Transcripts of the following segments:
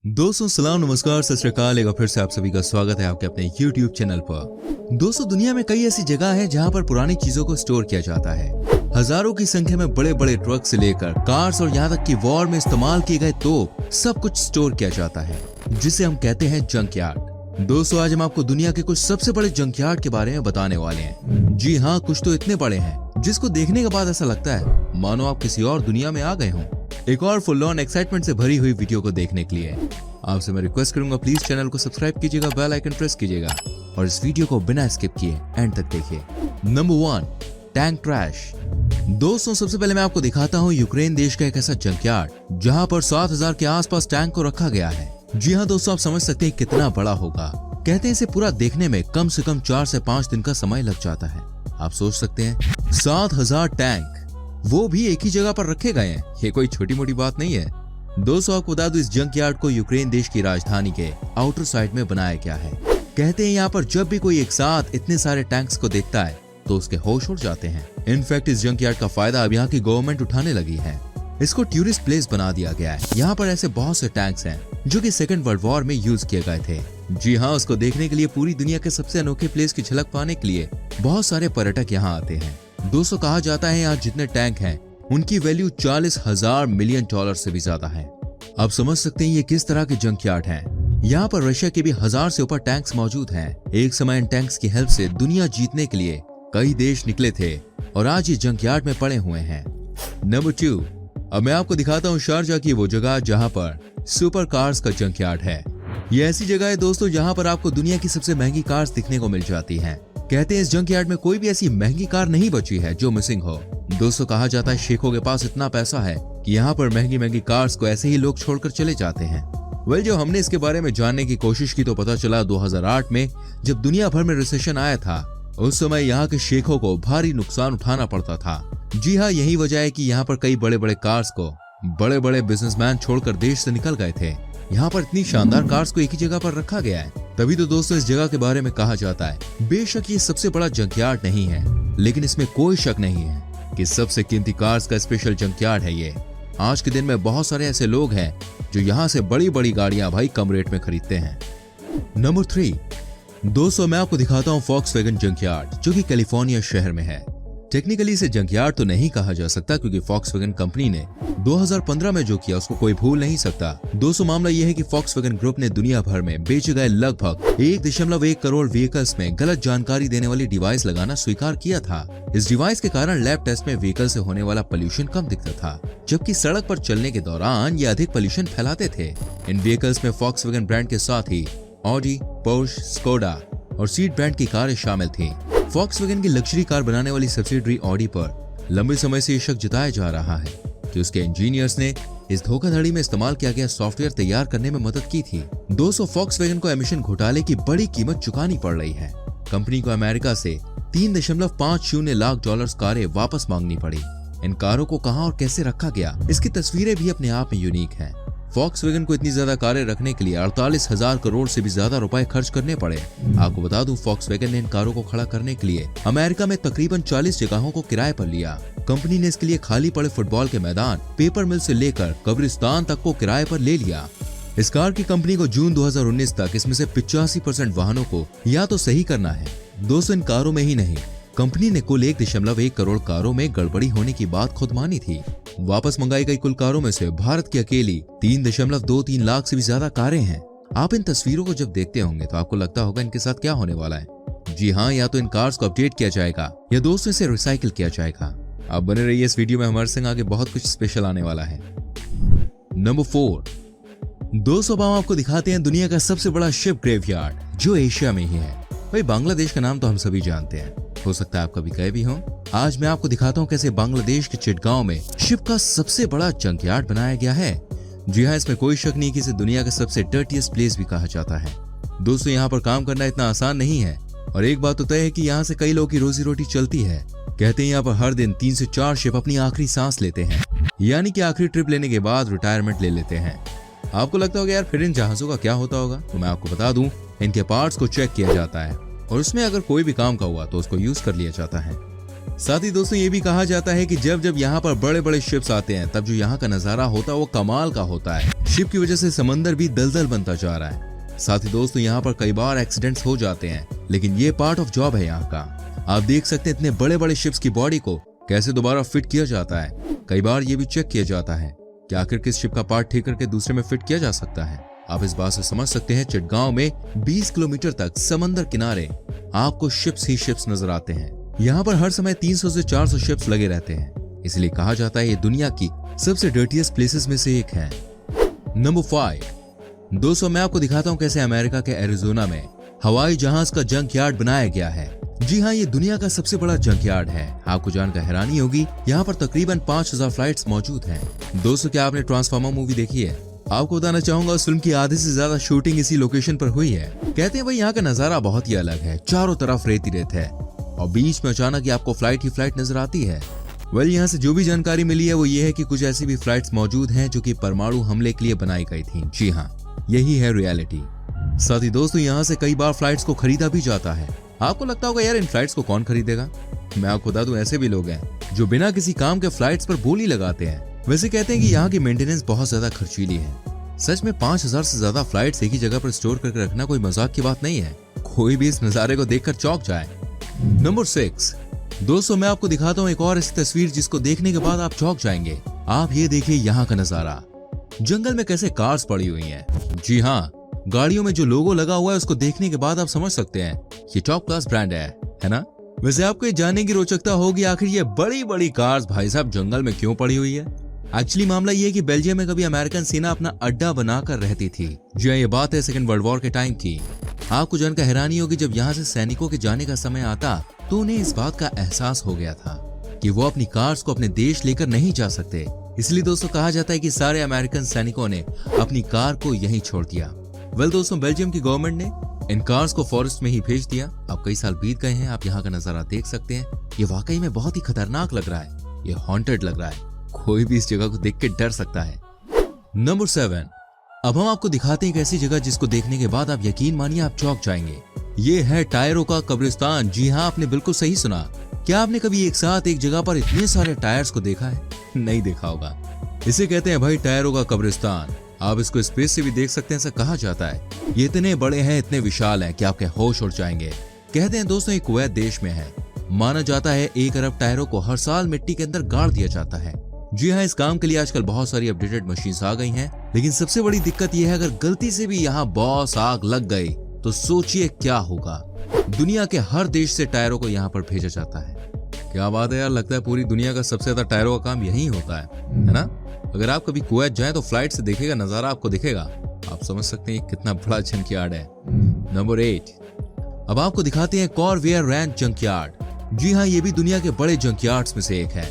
दोस्तों सलाम नमस्कार सत श्री अकाल। एक बार फिर से आप सभी का स्वागत है आपके अपने YouTube चैनल पर। दोस्तों दुनिया में कई ऐसी जगह है जहां पर पुरानी चीजों को स्टोर किया जाता है। हजारों की संख्या में बड़े बड़े ट्रक से लेकर कार्स और यहाँ तक कि वॉर में इस्तेमाल किए गए तोप सब कुछ स्टोर किया जाता है, जिसे हम कहते हैं जंकयार्ड। दोस्तों आज हम आपको दुनिया के कुछ सबसे बड़े जंकयार्ड के बारे में बताने वाले हैं। जी हाँ, कुछ तो इतने बड़े हैं जिसको देखने के बाद ऐसा लगता है मानो आप किसी और दुनिया में आ गए हों। एक और फुल ऑन एक्साइटमेंट से भरी हुई वीडियो को देखने के लिए आपसे मैं रिक्वेस्ट करूंगा, प्लीज चैनल को सब्सक्राइब कीजिएगा, बेल आइकन प्रेस कीजिएगा और इस वीडियो को बिना स्किप किए एंड तक देखिए। Number 1, tank trash. दोस्तों सबसे पहले मैं आपको दिखाता हूँ यूक्रेन देश का एक ऐसा जंकयार्ड जहाँ पर 7000 के आसपास टैंक को रखा गया है। जी हाँ दोस्तों, आप समझ सकते हैं कितना बड़ा होगा। कहते हैं इसे पूरा देखने में कम से कम 4 से 5 दिन का समय लग जाता है। आप सोच सकते हैं 7000 टैंक वो भी एक ही जगह पर रखे गए हैं, ये कोई छोटी मोटी बात नहीं है। दोस्तों आपको बता दूं, इस जंकयार्ड को यूक्रेन देश की राजधानी के आउटर साइड में बनाया गया है। कहते हैं यहाँ पर जब भी कोई एक साथ इतने सारे टैंक्स को देखता है तो उसके होश उड़ जाते हैं। इनफैक्ट इस जंकयार्ड का फायदा अब यहाँ की गवर्नमेंट उठाने लगी है। इसको टूरिस्ट प्लेस बना दिया गया है। यहाँ पर ऐसे बहुत से टैंक्स हैं जो कि सेकेंड वर्ल्ड वॉर में यूज किए गए थे। जी हाँ, उसको देखने के लिए पूरी दुनिया के सबसे अनोखे प्लेस की झलक पाने के लिए बहुत सारे पर्यटक यहाँ आते हैं। दोस्तों कहा जाता है यहाँ जितने टैंक हैं उनकी वैल्यू 40,000 मिलियन डॉलर से भी ज्यादा है। आप समझ सकते हैं ये किस तरह के जंकयार्ड हैं। यहाँ पर रशिया के भी 1000 से ऊपर टैंक्स मौजूद हैं। एक समय इन टैंक्स की हेल्प से दुनिया जीतने के लिए कई देश निकले थे और आज ये जंकयार्ड में पड़े हुए हैं। नंबर 2, अब मैं आपको दिखाता हूँ शारजा की वो जगह जहाँ पर सुपर कार्स का जंकयार्ड है। ये ऐसी जगह है दोस्तों जहाँ पर आपको दुनिया की सबसे महंगी कार्स दिखने को मिल जाती हैं। कहते हैं इस जंकयार्ड में कोई भी ऐसी महंगी कार नहीं बची है जो मिसिंग हो। दोस्तों कहा जाता है शेखों के पास इतना पैसा है कि यहाँ पर महंगी महंगी कार्स को ऐसे ही लोग छोड़कर चले जाते हैं। जो हमने इसके बारे में जानने की कोशिश की तो पता चला 2008 में जब दुनिया भर में रिसेशन आया था, उस समय यहाँ के शेखों को भारी नुकसान उठाना पड़ता था। जी हाँ, यही वजह है कि यहाँ पर कई बड़े बड़े कार्स को बड़े बड़े बिजनेसमैन छोड़कर देश से निकल गए थे। यहाँ पर इतनी शानदार कार्स को एक ही जगह पर रखा गया है। तभी तो दोस्तों इस जगह के बारे में कहा जाता है बेशक ये सबसे बड़ा जंकयार्ड नहीं है, लेकिन इसमें कोई शक नहीं है कि सबसे कीमती कार्स का स्पेशल जंकयार्ड है ये। आज के दिन में बहुत सारे ऐसे लोग हैं जो यहाँ से बड़ी बड़ी गाड़ियां भाई कम रेट में खरीदते हैं। नंबर 3, दोस्तों मैं आपको दिखाता हूँ फॉक्सवैगन जंकयार्ड जो कि कैलिफोर्निया शहर में है। टेक्निकली इसे जंकयार्ड तो नहीं कहा जा सकता क्योंकि फॉक्सवैगन कंपनी ने 2015 में जो किया उसको कोई भूल नहीं सकता। दोस्तों मामला यह है कि फॉक्सवैगन ग्रुप ने दुनिया भर में बेचे गए लगभग 1.1 करोड़ व्हीकल्स में गलत जानकारी देने वाली डिवाइस लगाना स्वीकार किया था। इस डिवाइस के कारण लैब टेस्ट में व्हीकल से होने वाला पोल्यूशन कम दिखता था, जबकि सड़क पर चलने के दौरान ये अधिक पोल्यूशन फैलाते थे। इन व्हीकल्स में फॉक्सवैगन ब्रांड के साथ ही ऑडी, पोर्श, स्कोडा और सीट ब्रांड की कारें शामिल थी। फॉक्सवैगन की लग्जरी कार बनाने वाली सब्सिडरी ऑडी पर लंबे समय से शक जताया जा रहा है कि उसके इंजीनियर्स ने इस धोखाधड़ी में इस्तेमाल किया गया सॉफ्टवेयर तैयार करने में मदद की थी। 200 फॉक्सवैगन को एमिशन घोटाले की बड़ी कीमत चुकानी पड़ रही है। कंपनी को अमेरिका से 3.50 लाख डॉलर कारें वापस मांगनी पड़ी। इन कारों को कहां और कैसे रखा गया, इसकी तस्वीरें भी अपने आप में यूनिक हैं। फॉक्सवैगन को इतनी ज्यादा कारें रखने के लिए 48,000 करोड़ से भी ज्यादा रुपए खर्च करने पड़े। आपको बता दूं, फॉक्सवैगन ने इन कारों को खड़ा करने के लिए अमेरिका में तकरीबन 40 जगहों को किराए पर लिया। कंपनी ने इसके लिए खाली पड़े फुटबॉल के मैदान, पेपर मिल से लेकर कब्रिस्तान तक को किराए पर ले लिया। इस कार की कंपनी को जून 2019 तक इसमें से 85% वाहनों को या तो सही करना है। दोस्तों इन कारों में ही नहीं, कंपनी ने कुल 1.1 करोड़ कारों में गड़बड़ी होने की बात खुद मानी थी। वापस मंगाई गई कुल कारों में से भारत की अकेली 3.23 लाख से भी ज्यादा कारें हैं। आप इन तस्वीरों को जब देखते होंगे तो आपको लगता होगा इनके साथ क्या होने वाला है। जी हाँ, या तो इन कार्स को अपडेट किया जाएगा या दोस्तों इसे रिसाइकिल किया जाएगा। आप बने रहिए इस वीडियो में, हमारे संग आगे बहुत कुछ स्पेशल आने वाला है। नंबर 4, दोस्तों हम आपको दिखाते हैं दुनिया का सबसे बड़ा शिप ग्रेवयार्ड जो एशिया में ही है। भाई बांग्लादेश का नाम तो हम सभी जानते हैं, हो सकता है आप कभी गए भी हों। आज मैं आपको दिखाता हूँ कैसे बांग्लादेश के चिटगांव में शिप का सबसे बड़ा जंकयार्ड बनाया गया है। जी हाँ, इसमें कोई शक नहीं कि इसे दुनिया का सबसे डर्टीएस्ट प्लेस भी कहा जाता है। दोस्तों यहाँ पर काम करना इतना आसान नहीं है और एक बात तो तय है कि यहाँ से कई लोगों की रोजी रोटी चलती है। कहते हैं यहाँ पर हर दिन 3 से 4 शिप अपनी आखिरी सांस लेते हैं, यानी कि आखिरी ट्रिप लेने के बाद रिटायरमेंट ले लेते हैं। आपको लगता होगा यार फिर इन जहाजों का क्या होता होगा, तो मैं आपको बता दूं इनके पार्ट्स को चेक किया जाता है और उसमें अगर कोई भी काम का हुआ तो उसको यूज कर लिया जाता है। साथ ही दोस्तों ये भी कहा जाता है कि जब जब यहाँ पर बड़े बड़े शिप्स आते हैं तब जो यहाँ का नजारा होता है वो कमाल का होता है। शिप की वजह से समंदर भी दलदल बनता जा रहा है। साथ ही दोस्तों यहाँ पर कई बार एक्सीडेंट्स हो जाते हैं, लेकिन ये पार्ट ऑफ जॉब है यहाँ का। आप देख सकते हैं इतने बड़े बड़े शिप्स की बॉडी को कैसे दोबारा फिट किया जाता है। कई बार ये भी चेक किया जाता है कि आखिर किस शिप का पार्ट ठीक करके दूसरे में फिट किया जा सकता है। आप इस बात से समझ सकते हैं चिटगांव में 20 किलोमीटर तक समंदर किनारे आपको शिप्स ही शिप्स नजर आते हैं। यहाँ पर हर समय 300 से 400 शिप्स लगे रहते हैं, इसलिए कहा जाता है ये दुनिया की सबसे डर्टीएस्ट प्लेसेस में से एक है। नंबर 5। दोस्तों मैं आपको दिखाता हूँ कैसे अमेरिका के एरिजोना में हवाई जहाज का जंक यार्ड बनाया गया है। जी हाँ, ये दुनिया का सबसे बड़ा जंक यार्ड है। आपको जानकर हैरानी होगी, यहाँ पर तकरीबन 5000 फ्लाइट्स मौजूद हैं। दोस्तों क्या आपने ट्रांसफॉर्मर मूवी देखी है? आपको बताना चाहूंगा उस फिल्म की आधे से ज्यादा शूटिंग इसी लोकेशन पर हुई है। कहते हैं भाई यहाँ का नजारा बहुत ही अलग है, चारों तरफ रेत ही रेत है और बीच में अचानक ही आपको फ्लाइट ही फ्लाइट नजर आती है। यहाँ से जो भी जानकारी मिली है वो ये है कि कुछ ऐसी भी फ्लाइट्स मौजूद हैं जो कि परमाणु हमले के लिए बनाई गई थी। जी हाँ, यही है रियलिटी। साथ ही दोस्तों यहाँ से कई बार फ्लाइट्स को खरीदा भी जाता है। आपको लगता होगा यार इन फ्लाइट्स को कौन खरीदेगा? मैं आपको बता दूं ऐसे भी लोग हैं जो बिना किसी काम के फ्लाइट्स पर बोली लगाते हैं। वैसे कहते हैं कि यहाँ की मेंटेनेंस बहुत ज्यादा खर्चीली है। सच में 5000 से ज्यादा फ्लाइट्स एक ही जगह पर स्टोर करके रखना कोई मजाक की बात नहीं है। कोई भी इस नजारे को देखकर चौंक जाए। नंबर 6। दोस्तों मैं आपको दिखाता हूँ एक और ऐसी तस्वीर जिसको देखने के बाद आप चौंक जाएंगे। आप ये देखिए यहाँ का नजारा। जंगल में कैसे कार्स पड़ी हुई हैं। जी हाँ, गाड़ियों में जो लोगो लगा हुआ है उसको देखने के बाद आप समझ सकते हैं ये टॉप क्लास ब्रांड है ना? वैसे आपको ये जानने की रोचकता होगी आखिर ये बड़ी बड़ी कार्स भाई साहब जंगल में क्यों पड़ी हुई है। एक्चुअली मामला ये है कि बेल्जियम में कभी अमेरिकन सेना अपना अड्डा बनाकर रहती थी। जी हाँ, ये बात है सेकेंड वर्ल्ड वॉर के टाइम की। आपको जानकर हैरानी होगी, जब यहाँ से सैनिकों के जाने का समय आता तो उन्हें इस बात का एहसास हो गया था कि वो अपनी कार्स को अपने देश लेकर नहीं जा सकते। इसलिए दोस्तों कहा जाता है कि सारे अमेरिकन सैनिकों ने अपनी कार को यहीं छोड़ दिया। दोस्तों बेल्जियम की गवर्नमेंट ने इन कार्स को फॉरेस्ट में ही भेज दिया। अब कई साल बीत गए हैं, आप यहाँ का नजारा देख सकते हैं। ये वाकई में बहुत ही खतरनाक लग रहा है, ये हॉन्टेड लग रहा है। कोई भी इस जगह को देख के डर सकता है। नंबर 7। अब हम आपको दिखाते हैं एक ऐसी जगह जिसको देखने के बाद आप यकीन मानिए आप चौंक जाएंगे। ये है टायरों का कब्रिस्तान। जी हाँ, आपने बिल्कुल सही सुना। क्या आपने कभी एक साथ एक जगह पर इतने सारे टायर्स को देखा है? नहीं देखा होगा। इसे कहते हैं भाई टायरों का कब्रिस्तान। आप इसको स्पेस से भी देख सकते हैं, ऐसा कहा जाता है। ये इतने बड़े हैं, इतने विशाल हैं कि आपके होश उड़ जाएंगे। कहते हैं दोस्तों ये कुवैत देश में है। माना जाता है 1 अरब टायरों को हर साल मिट्टी के अंदर गाड़ दिया जाता है। जी हाँ, इस काम के लिए आजकल बहुत सारी अपडेटेड मशीन्स आ गई हैं, लेकिन सबसे बड़ी दिक्कत यह है अगर गलती से भी यहाँ बॉस आग लग गई तो सोचिए क्या होगा। दुनिया के हर देश से टायरों को यहाँ पर भेजा जाता है। क्या बात है यार, लगता है पूरी दुनिया का सबसे ज्यादा टायरों का काम यही होता है ना? अगर आप कभी कुवैत जाएं तो फ्लाइट से देखेगा नजारा आपको दिखेगा, आप समझ सकते हैं कितना बड़ा जंक यार्ड है। नंबर 8। अब आपको दिखाते हैं कॉरवेयर रैंच जंक यार्ड। जी हाँ, ये भी दुनिया के बड़े जंक यार्ड्स में से एक है।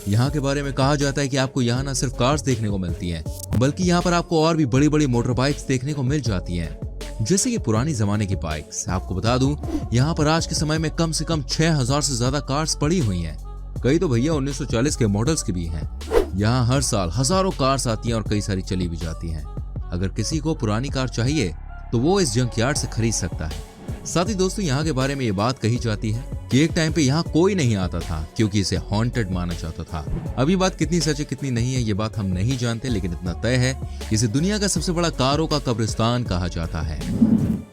यहाँ के बारे में कहा जाता है कि आपको यहाँ न सिर्फ कार्स देखने को मिलती हैं, बल्कि यहाँ पर आपको और भी बड़ी बड़ी मोटर बाइक्स देखने को मिल जाती हैं, जैसे कि पुरानी जमाने की बाइक्स। आपको बता दूं यहाँ पर आज के समय में कम से कम 6000 से ज्यादा कार्स पड़ी हुई हैं। कई तो भैया 1940 के मॉडल्स की भी हैं। यहाँ हर साल हजारों कार्स आती हैं और कई सारी चली भी जाती हैं। अगर किसी को पुरानी कार चाहिए तो वो इस जंक यार्ड से खरीद सकता है। साथ ही दोस्तों यहाँ के बारे में ये बात कही जाती है कि एक टाइम पे यहाँ कोई नहीं आता था क्योंकि इसे हॉन्टेड माना जाता था। अभी बात कितनी सच है कितनी नहीं है ये बात हम नहीं जानते, लेकिन इतना तय है इसे दुनिया का सबसे बड़ा कारों का कब्रिस्तान कहा जाता है।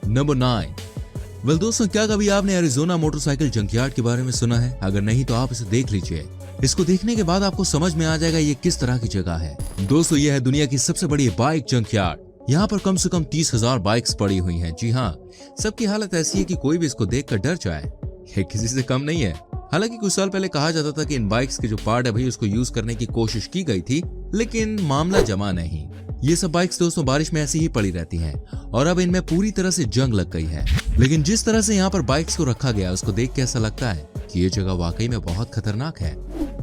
नंबर 9। दोस्तों क्या कभी आपने एरिजोना मोटरसाइकिल जंकयार्ड के बारे में सुना है? अगर नहीं तो आप इसे देख लीजिए। इसको देखने के बाद आपको समझ में आ जाएगा ये किस तरह की जगह है। दोस्तों ये है दुनिया की सबसे बड़ी बाइक जंकयार्ड। यहाँ पर कम से कम 30,000 बाइक्स पड़ी हुई हैं। जी हाँ, सबकी हालत ऐसी है कि कोई भी इसको देखकर डर जाए। ये किसी से कम नहीं है। हालांकि कुछ साल पहले कहा जाता था कि इन बाइक्स के जो पार्ट है भाई उसको यूज करने की कोशिश की गई थी, लेकिन मामला जमा नहीं। ये सब बाइक्स दोस्तों बारिश में ऐसी ही पड़ी रहती हैं और अब इनमें पूरी तरह से जंग लग गई है। लेकिन जिस तरह से यहाँ पर बाइक्स को रखा गया उसको देख के ऐसा लगता है कि ये जगह वाकई में बहुत खतरनाक है।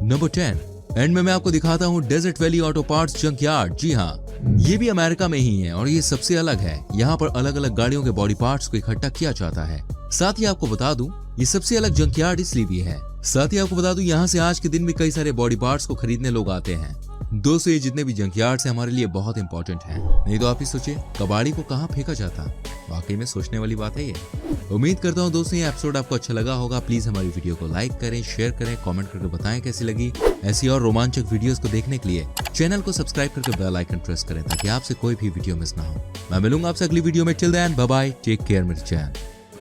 नंबर 10। एंड में मैं आपको दिखाता हूँ desert valley auto parts junkyard. जी हाँ, ये भी अमेरिका में ही है और ये सबसे अलग है। यहाँ पर अलग अलग गाड़ियों के बॉडी पार्ट्स को इकट्ठा किया जाता है। साथ ही आपको बता दूं ये सबसे अलग जंकयार्ड इसलिए भी है। साथ ही आपको बता दूं यहाँ से आज के दिन भी कई सारे बॉडी पार्ट्स को खरीदने लोग आते हैं। दोस्तों ये जितने भी जंकयार्ड्स हैं हमारे लिए बहुत इंपॉर्टेंट हैं। नहीं तो आप ही सोचिए कबाड़ी को कहाँ फेंका जाता। वाकई में सोचने वाली बात है ये। उम्मीद करता हूँ दोस्तों ये एपिसोड आपको अच्छा लगा होगा। प्लीज हमारी वीडियो को लाइक करें, शेयर करें, कमेंट करके बताएं कैसी लगी। ऐसी और रोमांचक वीडियोस को देखने के लिए चैनल को सब्सक्राइब करके बेल आइकन प्रेस करें ताकि आपसे कोई भी वीडियो मिस ना हो। मैं मिलूंगा आपसे अगली वीडियो में। Till then bye bye, take care मेरे चैन।